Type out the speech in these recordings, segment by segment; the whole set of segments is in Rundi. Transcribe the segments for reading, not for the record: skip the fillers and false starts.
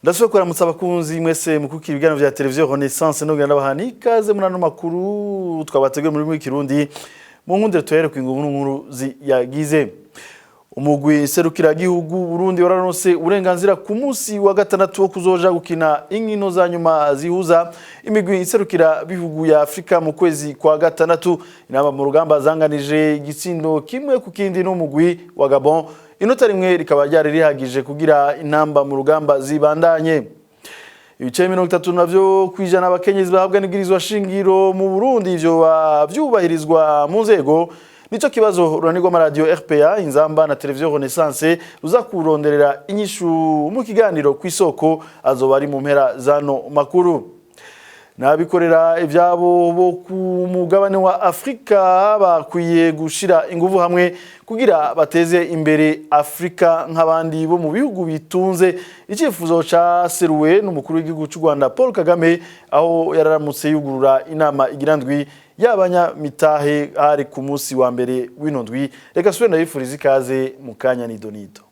Ndasubira kuramutsa abakunzi mwese mukukira ibiganiro vya televiziyo Renaissance no ganda bahani ikaze muri ano makuru twabateguye muri Kirundi mu nkundire tuhere ku nkuru yagize umugwi serukira gihugu Burundi wararonse uburenganzira ku munsi wa gatandatu wo kuzoja gukina inkino za nyuma zihuza imigwi serukira bihugu ya Afrika mu kwezi kwa gatandatu inama mu rugamba zanganije igitsindo kimwe ku kindi n'umugwi wa Gabon. Inota rimwe rikaba ryari rihagije kugira intamba mu rugamba zibandanye. Ibice 30 navyo kwijana abakenyezi bahabwa n'ibwirizwa shingiro mu Burundi ivyo vyubahirizwa mu nzego nico kibazo uranirwa radio RPA inzamba na televiziyo Renaissance uza kuronderera inyishu mu kiganiro kwisoko azoba ari mu mpera zano makuru. Nabikorera ivyabo bo ku mugabane wa Afrika bakwiye gushira inguvu hamwe kugira bateze imbere Afrika nk'abandi bo mu bihugu bitunze. Icifuzo ca seruwe n'umukuru w'igihugu cy'u Rwanda Paul Kagame aho yararamutse yugurura inama igirandwi y'abanyamitahe hari ku munsi wa mbere w'inondwi. Reka sube ndabifuriza ikaze mu kanya nidonito.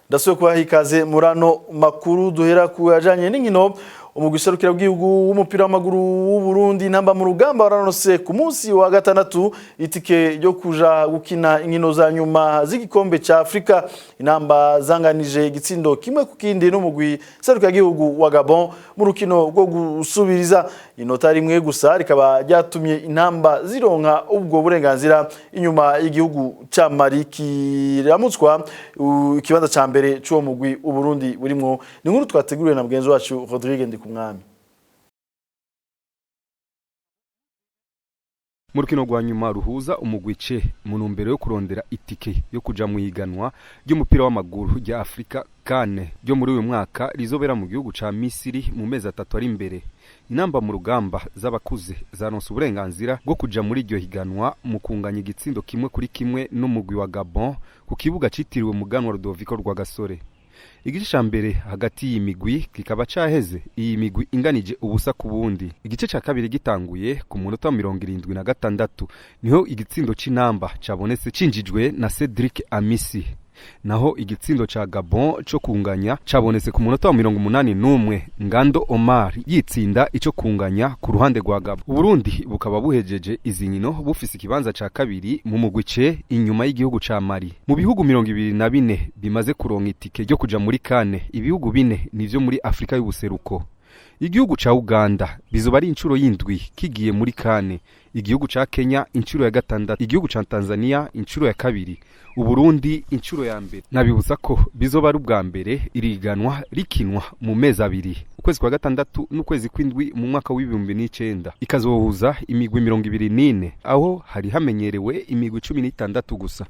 Ndasubiye kubaha ikaze murano makuru duhera ku ajanye n'inkino. Umugwi serukira w'igihugu w'umupira w'amaguru w'u Burundi namba mu rugamba wararonse ku munsi wa gatandatu itike ryo kuja gukina inkino za nyuma z'igikombe ca Afrika. Inamba zanganije igitsindo kimwe ku kindi n'umugwi serukira w'igihugu wa Gabon mu rukino rwo gusubiriza. Inota rimwe gusa rikaba ryatumye intamba zironka ubwo burenganzira inyuma y'igihugu ca Mali kiramutswa ikibanza ca mbere c'uwo mugwi u Burundi burimwo. Ni nkuru twateguriwe na mugenzi wacu Rodrigue kumwami. Mu rukino rwa nyuma ruhuza umugwice mu ntumbero yo kurondera itike yo kuja mu higanwa ry'umupira w'amaguru rya Afrika CAN ryo muri uyu mwaka rizobera mu gihugu ca Misiri mu mezi 3 ari imbere. Inamba mu rugamba z'abakuze zaronse uburenganzira bwo kuja muri iryo higanwa mu kunganya igitsindo kimwe kuri kimwe n'umugwi wa Gabon ku kibuga citiriwe Muganwa Rudoviko rwa Gasore. Igice ca mbere hagati y'imigwi kikaba caheze iyi migwi inganije ubusa ku bundi. Igice ca kabiri gitanguye ku munota 76 niho igitsindo c'inamba cabonetse cinjijwe na Cedric Amisi. Naho igitsindo ca Gabon cyo kunganya cabonetse ku munota wa 81 Ngando Omar yitsinda ico kunganya ku ruhande rwa Gabon. Burundi bukaba buhejeje izinkino bufise ikibanza ca kabiri mu mugwice inyuma y'igihugu ca Mali. Mu bihugu 24 bimaze kuronka itike ryo kuja muri CAN, ibihugu 4 nivyo muri Afrika y'ubuseruko. Igihugu ca Uganda bizoba ari incuro y'indwi kigiye muri CAN, igihugu ca Kenya incuro ya gatandatu, igihugu ca Tanzania incuro ya kabiri, Uburundi incuro ya mbere. Nabibuza ko bizoba ari ubwa mbere iriganwa rikinwa mu mezi abiri, ukwezi kwa gatandatu n'ukwezi kw'indwi mu mwaka w'2009 ikazohuza imigwi 24 aho hari hamenyerewe imigwi 16 gusa.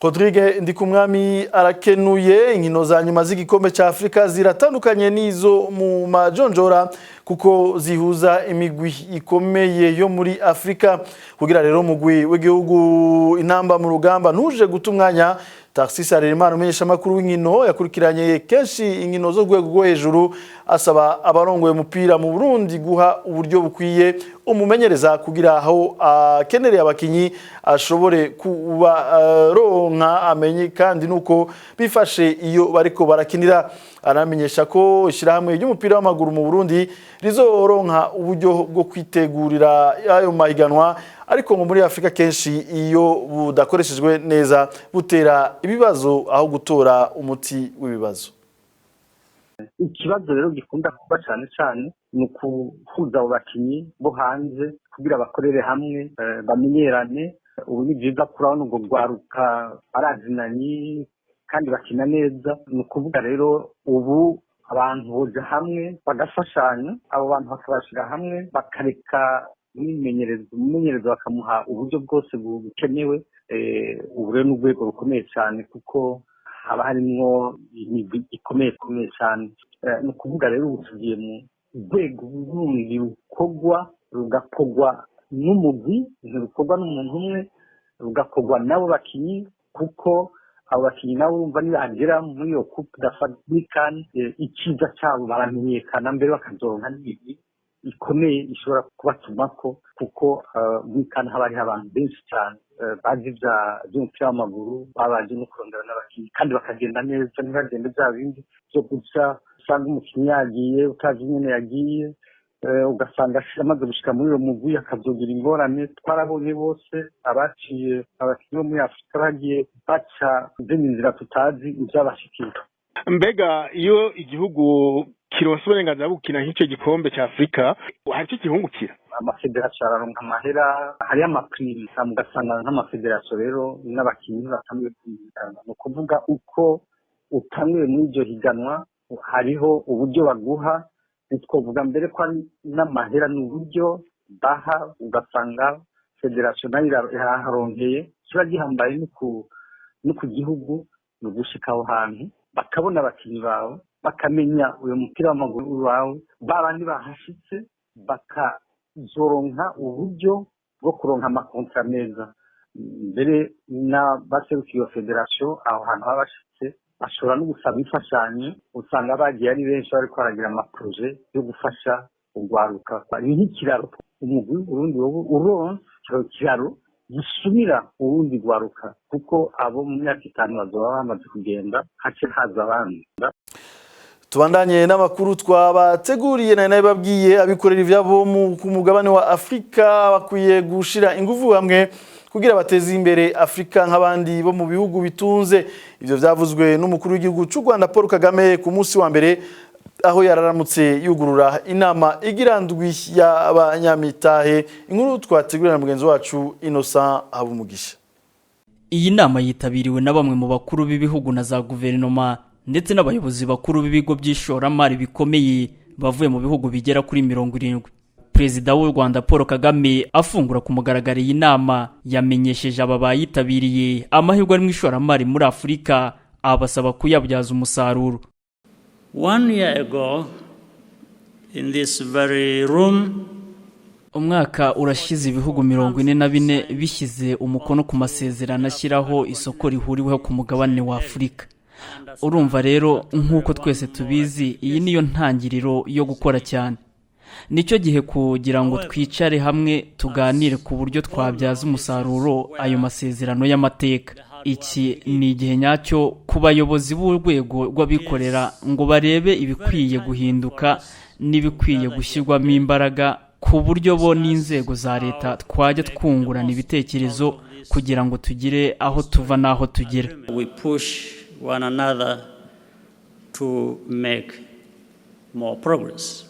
Rodrigue Ndikumwami arakenuye. Inkino za nyuma z'igikombe ca Afrika ziratandukanye nizo mu majonjora kuko zihuza imigwi ikomeye yo muri Afrika. Kugira rero umugwi w'igihugu intamba mu rugamba ntuje gutumwanya Tarsis Harerimana umenyesha makuru w'inkino yakurikiranye kenshi inkino zo rwego rwo hejuru asaba abarongoye umupira mu Burundi guha uburyo bukwiye umumenyereza kugira aho akenereye abakinyi ashobore kuba ronka amenye kandi nuko bifashe iyo bariko barakinira. Aramenyesha ko ishirahamwe ry'umupira w'amaguru mu Burundi rizoronka uburyo bwo kwitegurira ayo mahiganwa ariko ngo muri Afrika kenshi iyo budakoreshejwe neza butera ibibazo aho gutora umuti w'ibibazo. Ikibazo rero gikunda kuba cyane ni ukuhuza abo bakinyi bo hanze kugira bakorere hamwe bamenyerane. Ubu ni byiza kurabona ubwo rwaruka barazinanye kandi bakina neza. Ni ukuvuga rero ubu abantu boja hamwe bagafashanya, abo bantu bakabashira hamwe bakareka umumenyerezo bakamuha uburyo bwose bukenewe. Ubu rero n'urwego rukomeye cyane kuko haba harimwo imigwi ikomeye cyane. Ni ukuvuga rero ubu tugiye mu rwego rundi rugakorwa n'umugwi, ntirukorwa n'umuntu umwe, rugakorwa n'abo bakinyi kuko abo bakinyi nabo urumva nibagera muri iyo coupe d'Afrique iciza cyabo baramenyekana mbere bakazoronka n'ibigwi ikomeye ishobora kubatumako kuko muri kane haba hariho abantu benshi cyane bazi by'umupira w'amaguru babaje no kurondera n'abakinnyi kandi bakagenda neza ntibagende bya bindi byo guca usanga umukinnyi yagiye utazi nyine yagiye ugasanga amaze gushika muri uwo mugwi akavyogira ingorane twarabonye bose abaciye abakinnyi bo muri Afurika bagiye baca izindi nzira tutazi ivyabashikira. Mbega iyo igihugu kironse uburenganzira bwo gukina nk'icyo gikombe cya Afurika hari icyo gihungukira? Amafederasiyo araronka amahera hariyo amaprime mugasanga nk'amafederasiyo rero n'abakinnyi batangiye kwigana ni ukuvuga uko utanguye muri iryo higanwa hariho uburyo baguha twavuga mbere ko n'amahera n'uburyo baha ugasanga federasiyo nayo yaharonkeye kiba gihambaye no ku gihugu ni ugushika aho hantu bakabona abakinnyi bawe bakamenya uyu mupira w'amaguru wawe babandi bahashitse bakazoronka uburyo bwo kuronka amakontra meza mbere n'abaserukiye iyo federasiyo aho hantu baba bashitse bashobora no gusaba imfashanyo usanga bagiye ari benshi bariko baragira amaproje yo gufasha urwaruka ni nk'ikiraro umugwi urundi uronse kiraro gisumira urundi rwaruka kuko abo mu myaka 5 bazoba bamaze kugenda hace haza abandi. Tubandanye n'amakuru twabateguriye nayo babwiye abikorera ivyabo ku mugabane wa Afrika bakwiye gushira ingufu hamwe kugira bateze imbere Afrika nk'abandi bo mu bihugu bitunze. Ivyo vyavuzwe n'umukuru w'igihugu cy'u Rwanda Paul Kagame ku munsi wa mbere aho yararamutse yugurura inama igirandwi y'abanyamitahe. Inkuru twategurira na mugenzi wacu Innocent Habumugisha. Iyi nama yitabiriwe na bamwe mu bakuru b'ibihugu na za guverinoma ndetse n'abayobozi bakuru b'ibigo by'ishoramari bikomeye bavuye mu bihugu bigera kuri 70. Perezida w'u Rwanda Paul Kagame afungura ku mugaragaro iyi nama yamenyesheje aba bayitabiriye amahirwe ari mu ishoramari muri Afurika abasaba kuyabyaza umusaruro. 1 year ago in this very room umwaka urashize ibihugu 44 bishyize umukono ku masezerano ashyiraho isoko rihuriweho ku mugabane wa Afurika. Urumva rero nk'uko twese tubizi iyi niyo ntangiriro yo gukora cyane. Nicyo gihe kugira ngo twicare hamwe tuganire ku buryo twabyaza umusaruro ayo masezerano y'amateka. Iki ni igihe nyacyo ku bayobozi b'urwego rw'abikorera ngo barebe ibikwiye guhinduka n'ibikwiye gushyirwamo imbaraga ku buryo bo n'inzego za leta twajya twungurana ibitekerezo kugira ngo tugire aho tuva n'aho tugera. We push one another to make more progress.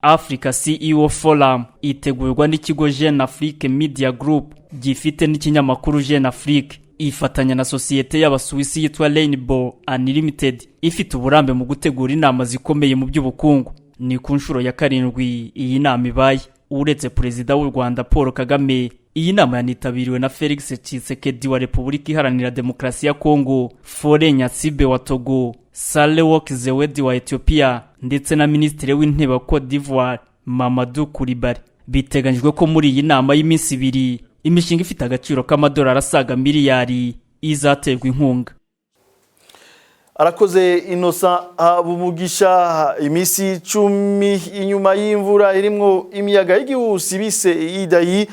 Africa CEO Forum itegurwa n'ikigo Jeune Afrique Media Group gifite n'ikinyamakuru Jeune Afrique ifatanya na societe y'Abasuwisi yitwa Rainbow Unlimited ifite uburambe mu gutegura inama zikomeye mu by'ubukungu. Ni ku nshuro ya 7 iyi nama ibaye. Uretse Perezida w'u Rwanda Paul Kagame, iyi nama yanitabiriwe na Felix Tshisekedi wa Repubulika Iharanira Demokarasi ya Kongo, Faure Nyatsibe wa Togo, Sahle-Work Zewde wa Ethiopia ndetse na Minisitiri w'Intebe wa Cote d'Ivoire Mamadou Coulibaly. Biteganyijwe ko muri iyi nama y'iminsi 2 imishinga ifite agaciro k'amadolari asaga miliyari izaterwa inkunga. Arakoze Innocent Habumugisha. Imisi 10 inyuma y'imvura irimwo imiyaga y'igihusi bise Idai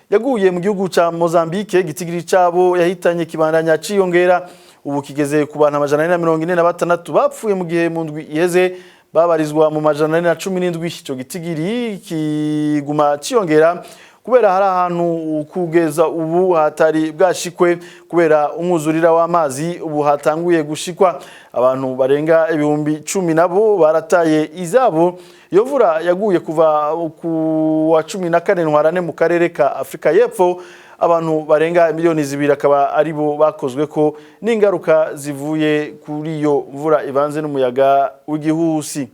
yaguye mu gihugu ca Mozambique, gitigiri cabo yahitanye kibandanya ciyongera ubu kigeze ku bantu 146 bapfuye mu gihe mu ndwi iheze babarizwa mu 117. Ico gitigiri kiguma ciyongera kubera hari ahantu kugeza ubu hatari bwashikwe kubera umwuzurira w'amazi ubu hatanguye gushikwa. Abantu barenga 10,000 nabo barataye izabo. Iyo mvura yaguye kuva ku wa 14 Ntwarante mu karere ka Afrika y'Epfo. Abantu barenga miliyoni 2 akaba aribo bakozwe ko n'ingaruka zivuye kuri iyo mvura ibanze n'umuyaga w'igihusi.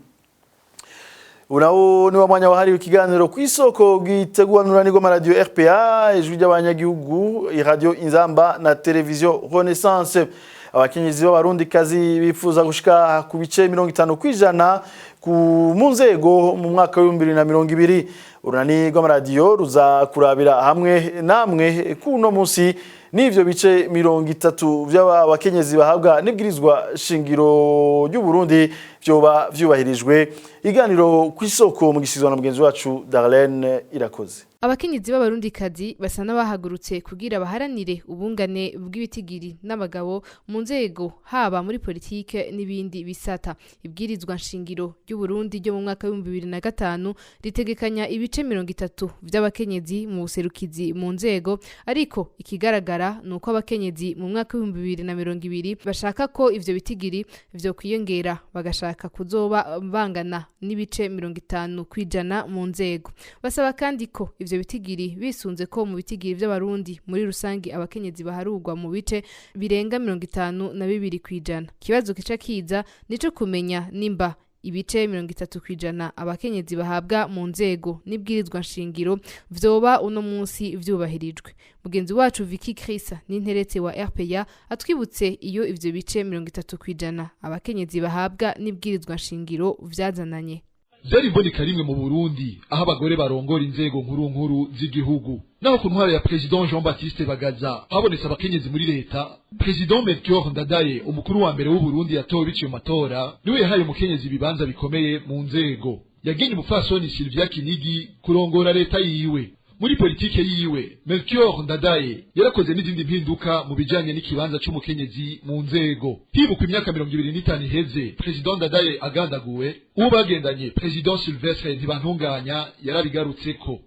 Unawo ni wamanya wahari ikiganiro ku isoko gitegurwa n'Uranigo Radio RPA, ijwi ry'abanyagihugu, radio Inzamba na televiziyo Renaissance. Abakenyezi b'abarundikazi bifuza gushika ku bice 50% ku munzego mu mwaka wa 2020. Uranigo Radio ruza kurabira hamwe namwe kuno munsi n'ivyo bice 30 by'abakenyezi bahabwa n'ibwirizwa shingiro y'u Burundi byoba vyubahirijwe. Iganiro kw'isoko mu gisizwa na mugenzi wacu Darlene Irakoze. Abakenyezi b'abarundikazi basa n'abahagurutse kugira baharanire ubungane bw'ibitigiri n'abagabo mu nzego haba muri politike n'ibindi bisata. Ibwirizwa nshingiro y'u Burundi ryo mu mwaka wa 2005 ritegekanya ibice 30 by'abakenyezi mu buserukizi mu nzego, ariko ikigaragara nuko abakenyezi mu mwaka wa 2020 bashaka ko ivyo bitigiri vyo kwiyongera, bagashaka kuzoba bangana n'ibice 50 kwijana mu nzego. Basaba kandi ko ivyo bitigiri bisunze ko mu bitigiri by'abarundi muri rusangi abakenyezi baharugwa mu bice birenga 52 kwijana. Kibazo kica kiza nico kumenya nimba ibice 30 kwijana abakenyezi bahabwa mu nzego n'ibwirizwa nshingiro vyoba uno munsi vyubahirijwe. Mugenzi wacu Vicky Krisa n'interetse wa RPA atwibutse iyo ivyo bice 30 kwijana abakenyezi bahabwa n'ibwirizwa nshingiro vyazananye. Zari mboneka rimwe mu Burundi aho abagore barongora inzego nkuru z'igihugu. Naho ku ntwara ya President Jean-Baptiste Bagaza habonetse abakenyezi muri leta, President Melchior Ndadaye umukuru wa mbere w'u Burundi yatowe biciye mu matora, niwe yahaye umukenyezi ibibanza bikomeye mu nzego. Yagenye umupfasoni Sylvia Kinigi kurongora leta yiwe. Muri politike yiwe, Melchior Ndadaye yarakoze n'izindi mpinduka mu bijanye n'ikibanza c'umukenyezi mu nzego. Hibukwa imyaka 25 iheze, President Ndadaye agandaguwe, uwo bagendanye President Sylvestre Ntibantunganya yarabigarutseko.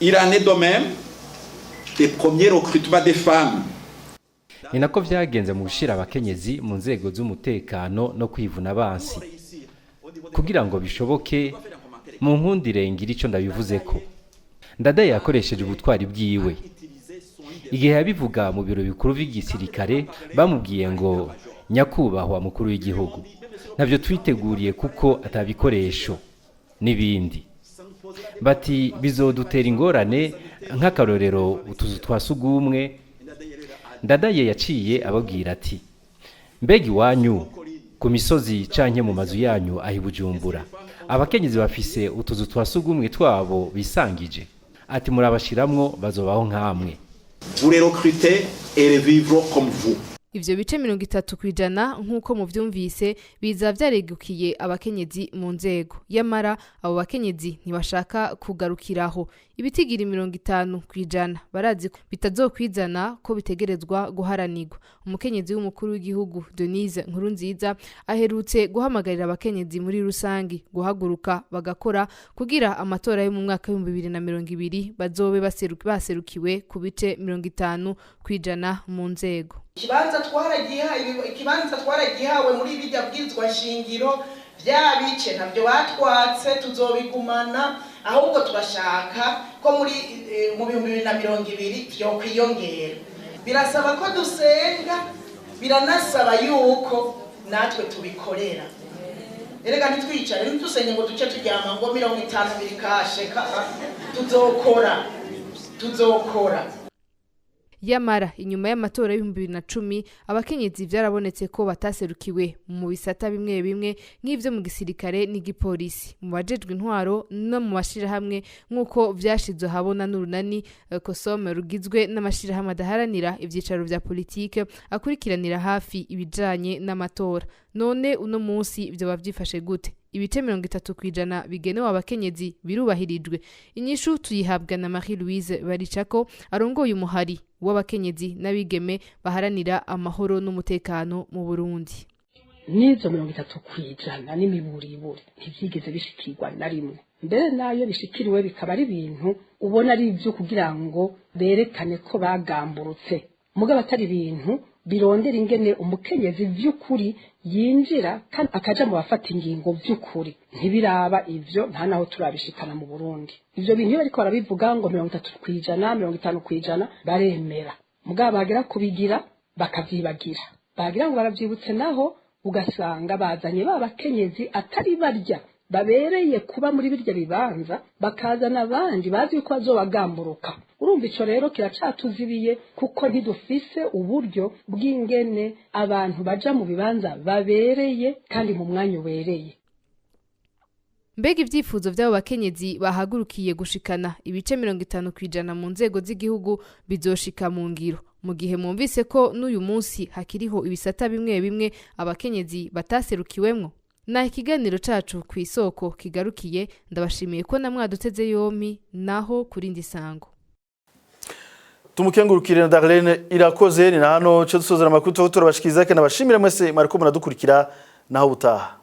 Il en est de même des premiers recrutements des femmes. Ni nako vyagenze mu gushira abakenyezi mu nzego z'umutekano no kwivuna abansi. Kugira ngo bishoboke, mu nkundire ngira ico ndabivuzeko. Ndadaye yakoresheje ubutwari bwiwe. Igihe yabivuga mu biro bikuru by'igisirikare bamubwiye ngo nyakubahwa mukuru w'igihugu, navyo twiteguriye kuko atabikoresho n'ibindi. Bati bizodutera ingorane nk'akarorero utuzu twasugumwe. Ndadaye yaciye ababwira ati mbega iwanyu ku misozi canke mu mazu yanyu ahi Bujumbura abakenyezi bafise utuzu twasugumwe twabo bisangije, ati murabashiramwo bazobaho nkamwe. Vous les recrutez et les vivront comme vous. Ivyo bice 30 kwijana nkuko mu vyumvise biza vyaregukiye abakenyezi mu nzego. Yamara abo bakenyezi ntibashaka kugarukiraho. Ibitigiri 50 kwijana barazi ko bitazokwizana ko bitegerezwa guharanirwa. Umukenyezi w'umukuru w'igihugu Denise Nkurunziza aherutse guhamagarira abakenyezi muri rusangi guhaguruka bagakora kugira amatora yo mu mwaka wa 2020 bazobe baserukiwe ku bice 50 kwijana mu nzego. Ikibanza twaragihawe muri bijya bwirizwa shingiro bya bice ntabyo batwatse tuzobigumana, ahubwo turashaka ko muri mu 2020 byo kwiyongera. Birasaba ko dusenga, biranasaba yuko natwe tubikorera. Erega ntitwicare nitusenye ngo duce turyama ngo 50 birikashe tuzokora. Yamara inyuma y'amatora y'2010 abakenyezi vyarabonetse ko bataserukiwe mu bisata bimwe bimwe nk'ivyo mu gisirikare n'igipolisi, mu bajejwe intwaro no mu mashirahamwe nk'uko vyashizwe habona n'urunani Kosome rugizwe n'amashirahamwe adaharanira ivyicaro vya politike akurikiranira hafi ibijanye n'amatora. None uno munsi ivyo bavyifashe gute? Ibice 30 kwijana bigenewe abakenyezi birubahirijwe. Inyishu tuyihabwa na Marie Louise Baricako arongoye umuhari w'abakenyezi n'abigeme baharanira amahoro n'umutekano mu Burundi. Nizo 30 kwijana n'imiburiburi ntivyigeze bishikirwa na rimwe. Mbere nayo bishikiriwe bikaba ari ibintu ubona ari ivyo kugira ngo berekane ko bagamburutse. Mugabo atari ibintu birondera ingene umukenyezi vy'ukuri yinjira kandi akaja mu bafata ingingo vy'ukuri. Ntibiraba ivyo nta naho turabishikana mu Burundi. Ivyo bintu bariko barabivuga ngo 30 kwijana 50 kwijana baremera. Mugabo bagera kubigira bakavyibagira. Bagira ngo baravyibutse naho ugasanga bazanye babakenyezi atari barya babereye kuba muri birya bibanza bakazana abandi bazi ko bazobagamburuka. Urumva ico rero kiracatuzibiye kuko ntidufise uburyo bw'ingene abantu baja mu bibanza babereye kandi mu mwanya ubereye. Mbega ivyifuzo vy'abo bakenyezi bahagurukiye gushikana ibice 50 kwijana mu nzego z'igihugu bizoshika mu ngiro. mu gihe mwumvise ko n'uyu munsi hakiriho ibisata bimwe bimwe abakenyezi bataserukiwemwo. Na ikiganiro cacu ku isoko kigarukiye, ndabashimiye ko namwaduteze yomi naho kurindi sango. Tumukengurukire na Darlene Irakoze ni hano cyo dusozera amakuru turabashikiriza kandi nabashimire mwese mariko muradukurikira naho utaha.